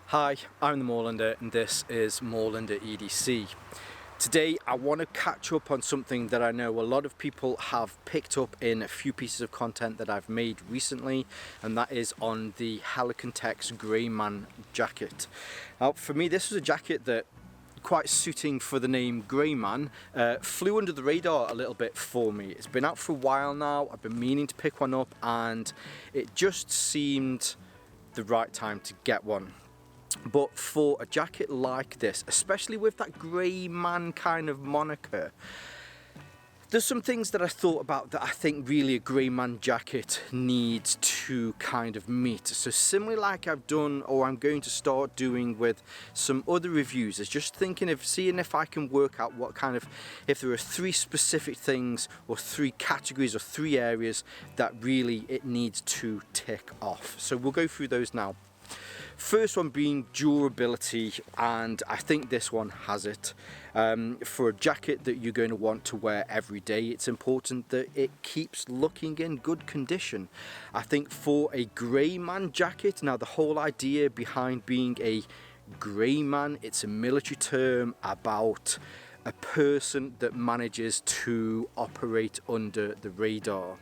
Hi, I'm the Moorlander and this is Moorlander EDC. Today I want to catch up on something that I know a lot of people have picked up in a few pieces of content that I've made recently, and that is on the Helikon-Tex Greyman jacket. Now for me this was a jacket that, quite suiting for the name Greyman, flew under the radar a little bit for me. It's been out for a while now, I've been meaning to pick one up and it just seemed the right time to get one. But for a jacket like this, especially with that Greyman kind of moniker, there's some things that I thought about that I think really a Greyman jacket needs to kind of meet. So similarly like I've done, or I'm going to start doing with some other reviews, is just thinking of seeing if I can work out what kind of, if there are three specific things or three categories or three areas that really it needs to tick off. So we'll go through those now. First one being durability, and I think this one has it. For a jacket that you're going to want to wear every day, it's important that it keeps looking in good condition. I think for a Greyman jacket, now the whole idea behind being a Greyman, it's a military term about a person that manages to operate under the radar.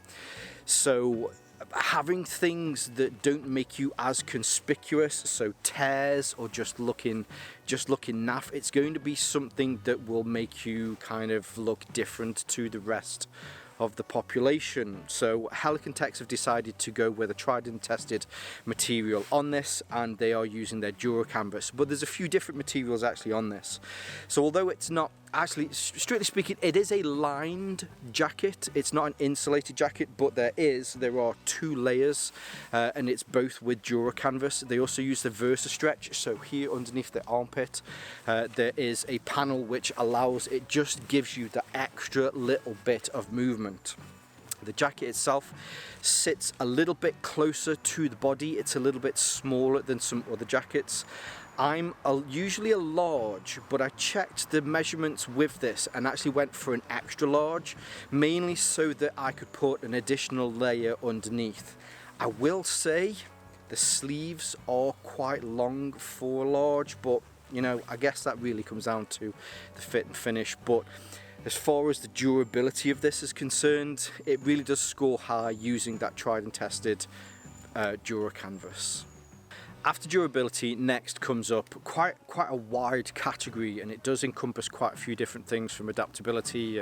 So having things that don't make you as conspicuous, so tears or just looking naff, it's going to be something that will make you kind of look different to the rest of the population. So Helikon-Tex have decided to go with a tried and tested material on this, and they are using their Dura canvas, but there's a few different materials actually on this. So although it's not actually, strictly speaking, it is a lined jacket, it's not an insulated jacket, but there are two layers, and it's both with Dura canvas. They also use the Versa stretch, so here underneath the armpit there is a panel which allows, it just gives you the extra little bit of movement. The jacket itself sits a little bit closer to the body, it's a little bit smaller than some other jackets. I'm usually a large, but I checked the measurements with this and actually went for an extra large, mainly so that I could put an additional layer underneath. I will say the sleeves are quite long for a large, but you know, I guess that really comes down to the fit and finish. But as far as the durability of this is concerned, it really does score high using that tried and tested Dura canvas. After durability, next comes up quite a wide category, and it does encompass quite a few different things, from adaptability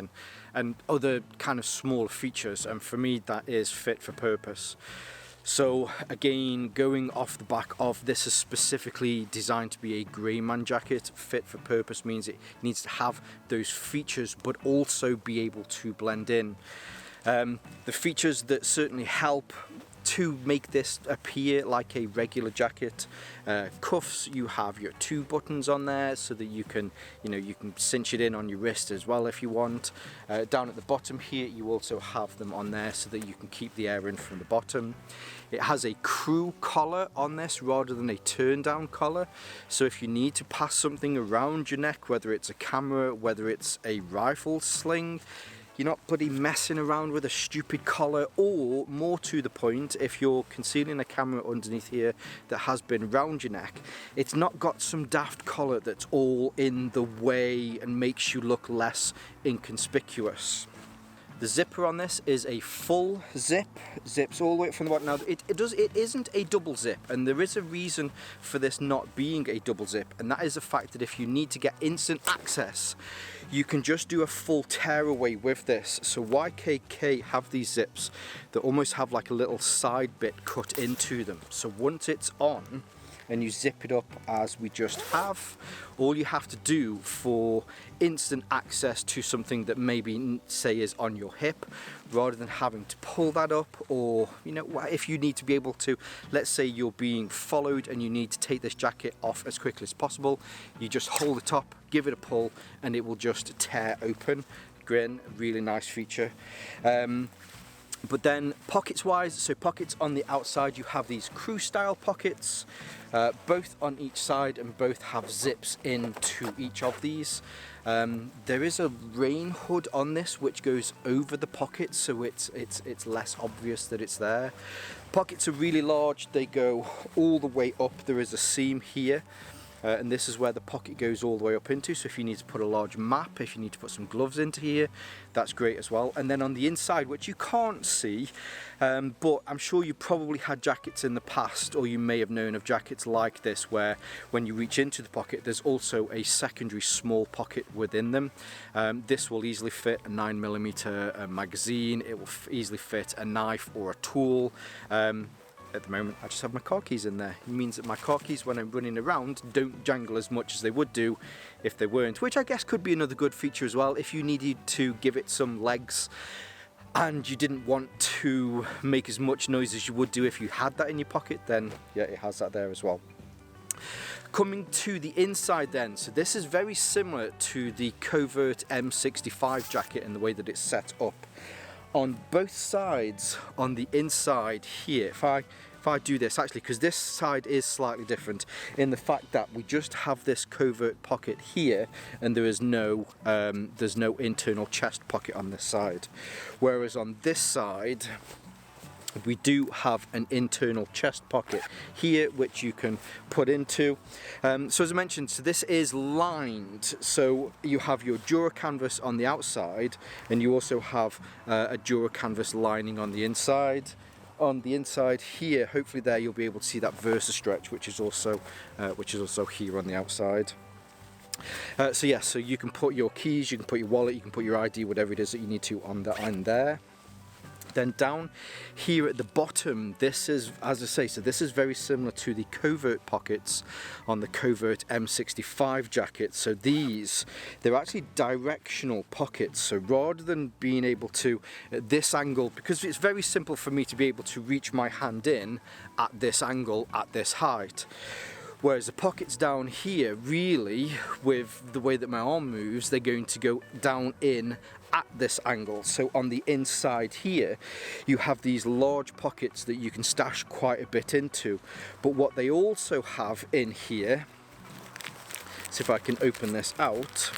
and other kind of smaller features, and for me that is fit for purpose. So again, going off the back of this is specifically designed to be a Greyman jacket, fit for purpose means it needs to have those features but also be able to blend in. The features that certainly help to make this appear like a regular jacket: cuffs, you have your two buttons on there so that you can cinch it in on your wrist as well if you want. Down at the bottom here you also have them on there so that you can keep the air in from the bottom. It has a crew collar on this rather than a turn down collar, so if you need to pass something around your neck, whether it's a camera, whether it's a rifle sling, you're not bloody messing around with a stupid collar. Or more to the point, if you're concealing a camera underneath here that has been round your neck, it's not got some daft collar that's all in the way and makes you look less inconspicuous. The zipper on this is a full zip, zips all the way from the bottom. Now it isn't a double zip, and there is a reason for this not being a double zip, and that is the fact that if you need to get instant access, you can just do a full tear away with this. So YKK have these zips that almost have like a little side bit cut into them. So once it's on and you zip it up as we just have, all you have to do for instant access to something that maybe say is on your hip, rather than having to pull that up, or if you need to be able to, let's say you're being followed and you need to take this jacket off as quickly as possible, you just hold it up, give it a pull, and it will just tear open. Again, really nice feature. But then pockets wise, so pockets on the outside, you have these crew style pockets, both on each side, and both have zips into each of these. There is a rain hood on this which goes over the pockets, so it's less obvious that it's there. Pockets are really large, they go all the way up. There is a seam here. And this is where the pocket goes all the way up into, so if you need to put a large map, if you need to put some gloves into here, that's great as well. And then on the inside, which you can't see, but I'm sure you probably had jackets in the past, or you may have known of jackets like this, where when you reach into the pocket, there's also a secondary small pocket within them. This will easily fit a 9mm magazine, it will easily fit a knife or a tool. At the moment I just have my car keys in there. It means that my car keys when I'm running around don't jangle as much as they would do if they weren't, which I guess could be another good feature as well. If you needed to give it some legs and you didn't want to make as much noise as you would do if you had that in your pocket, then yeah, it has that there as well. Coming to the inside then, so this is very similar to the Covert M65 jacket in the way that it's set up. On both sides, on the inside here, if I do this actually, because this side is slightly different in the fact that we just have this covert pocket here, and there is no there's no internal chest pocket on this side, whereas on this side we do have an internal chest pocket here which you can put into. So as I mentioned, so this is lined, so you have your Dura canvas on the outside, and you also have a Dura canvas lining on the inside. On the inside here, hopefully there you'll be able to see that Versa stretch, which is also here on the outside. So yeah, so you can put your keys, you can put your wallet, you can put your ID, whatever it is that you need to on the end there. Then down here at the bottom, this is, as I say, so this is very similar to the covert pockets on the Covert M65 jacket. So these, they're actually directional pockets. So rather than being able to, at this angle, because it's very simple for me to be able to reach my hand in at this angle, at this height. Whereas the pockets down here, really, with the way that my arm moves, they're going to go down in at this angle. So on the inside here, you have these large pockets that you can stash quite a bit into. But what they also have in here, so if I can open this out,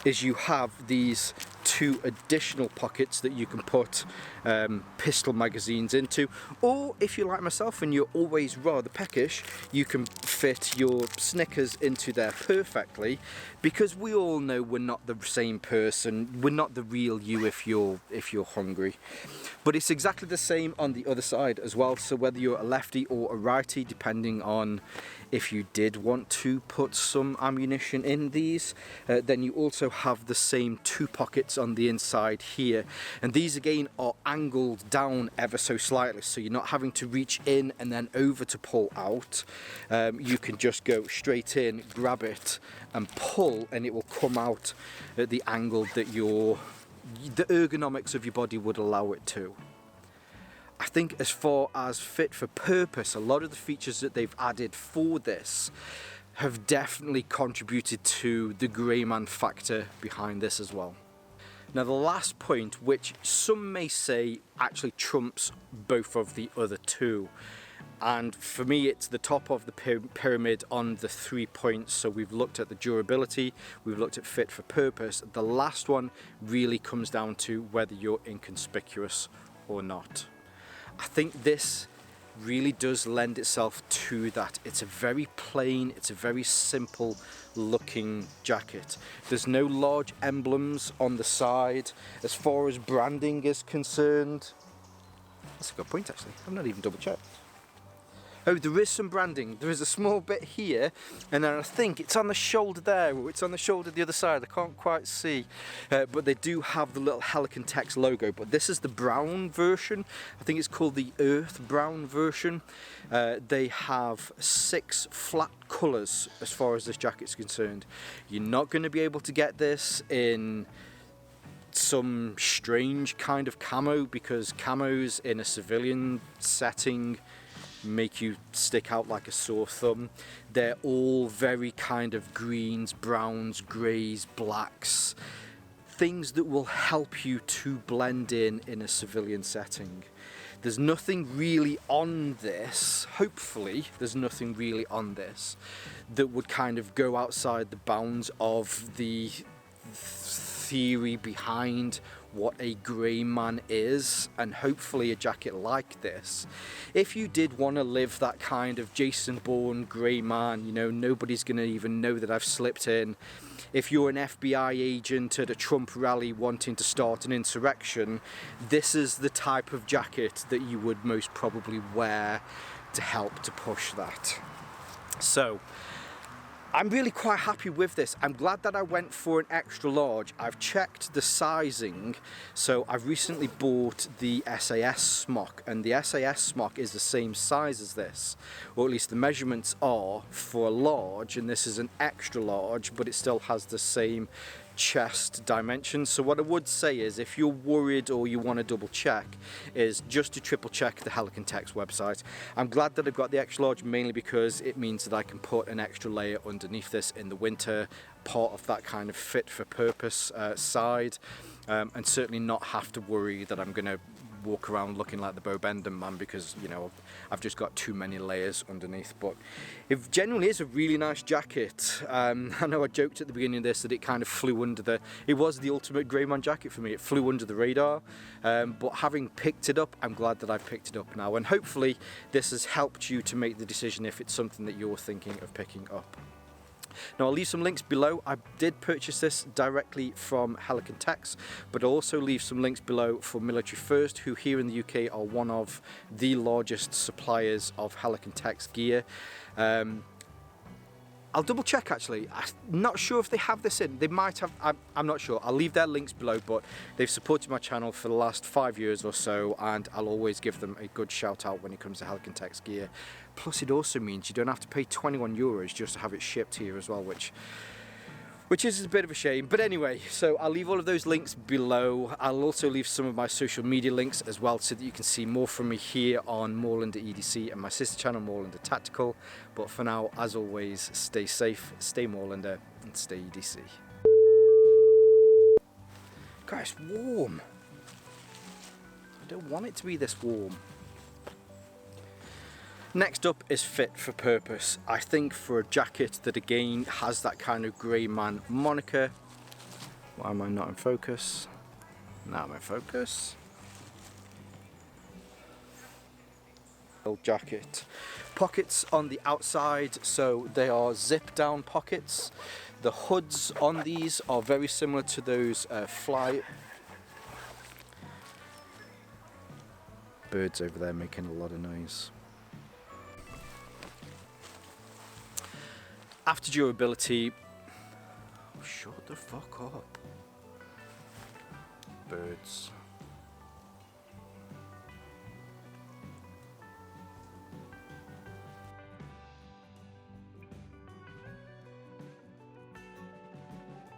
is you have these two additional pockets that you can put pistol magazines into, or if you're like myself and you're always rather peckish, you can fit your Snickers into there perfectly, because we all know we're not the same person, we're not the real you if you're hungry. But it's exactly the same on the other side as well, so whether you're a lefty or a righty, depending on if you did want to put some ammunition in these, then you also have the same two pockets on the inside here, and these again are angled down ever so slightly, so you're not having to reach in and then over to pull out. You can just go straight in, grab it and pull, and it will come out at the angle that the ergonomics of your body would allow it to. I think as far as fit for purpose, a lot of the features that they've added for this have definitely contributed to the Greyman factor behind this as well. Now the last point, which some may say actually trumps both of the other two, and for me it's the top of the pyramid on the 3 points. So we've looked at the durability, we've looked at fit for purpose. The last one really comes down to whether you're inconspicuous or not. I think this really does lend itself to that. It's a very plain, it's a very simple looking jacket. There's no large emblems on the side. As far as branding is concerned, that's a good point actually, I've not even double checked. Oh, there is some branding. There is a small bit here, and then I think it's on the shoulder there, or it's on the shoulder the other side. I can't quite see, but they do have the little Helikon-Tex logo. But this is the brown version. I think it's called the Earth Brown version. They have 6 flat colours as far as this jacket's concerned. You're not going to be able to get this in some strange kind of camo, because camos in a civilian setting make you stick out like a sore thumb. They're all very kind of greens, browns, greys, blacks. things that will help you to blend in a civilian setting. There's nothing really on this, hopefully there's nothing really on this that would kind of go outside the bounds of the theory behind what a Greyman is, and hopefully a jacket like this, if you did want to live that kind of Jason Bourne Greyman, you know, nobody's going to even know that I've slipped in. If you're an FBI agent at a Trump rally wanting to start an insurrection, this is the type of jacket that you would most probably wear to help to push that. So I'm really quite happy with this. I'm glad that I went for an extra large. I've checked the sizing, so I've recently bought the SAS smock, and the SAS smock is the same size as this, or at least the measurements are for a large, and this is an extra large, but it still has the same chest dimensions. So what I would say is, if you're worried or you want to double check, is just to triple check the Helikon-Tex website. I'm glad that I've got the extra large, mainly because it means that I can put an extra layer underneath this in the winter, part of that kind of fit for purpose side, and certainly not have to worry that I'm going to walk around looking like the Bo Bendham man, because, you know, I've just got too many layers underneath. But it generally is a really nice jacket. I know I joked at the beginning of this that it kind of flew under the, it was the ultimate Greyman jacket for me. It flew under the radar, but having picked it up, I'm glad that I've picked it up now, and hopefully this has helped you to make the decision if it's something that you're thinking of picking up. Now, I'll leave some links below. I did purchase this directly from Helikon-Tex, but I'll also leave some links below for Military First, who here in the UK are one of the largest suppliers of Helikon-Tex gear. I'll double check actually. I'm not sure if they have this in. They might have, I'm not sure. I'll leave their links below, but they've supported my channel for the last 5 years or so, and I'll always give them a good shout out when it comes to Helikon-Tex gear. Plus it also means you don't have to pay 21 euros just to have it shipped here as well, which is a bit of a shame. But anyway, so I'll leave all of those links below. I'll also leave some of my social media links as well, so that you can see more from me here on Moorlander EDC and my sister channel Moorlander Tactical. But for now, as always, stay safe, stay Moorlander, and stay EDC. Guys, it's warm. I don't want it to be this warm. Next up is fit for purpose. I think for a jacket that again has that kind of Greyman moniker. Why am I not in focus? Now I'm in focus. Jacket. Pockets on the outside, so they are zip down pockets. The hoods on these are very similar to those birds over there making a lot of noise. After durability, oh, shut the fuck up. Birds.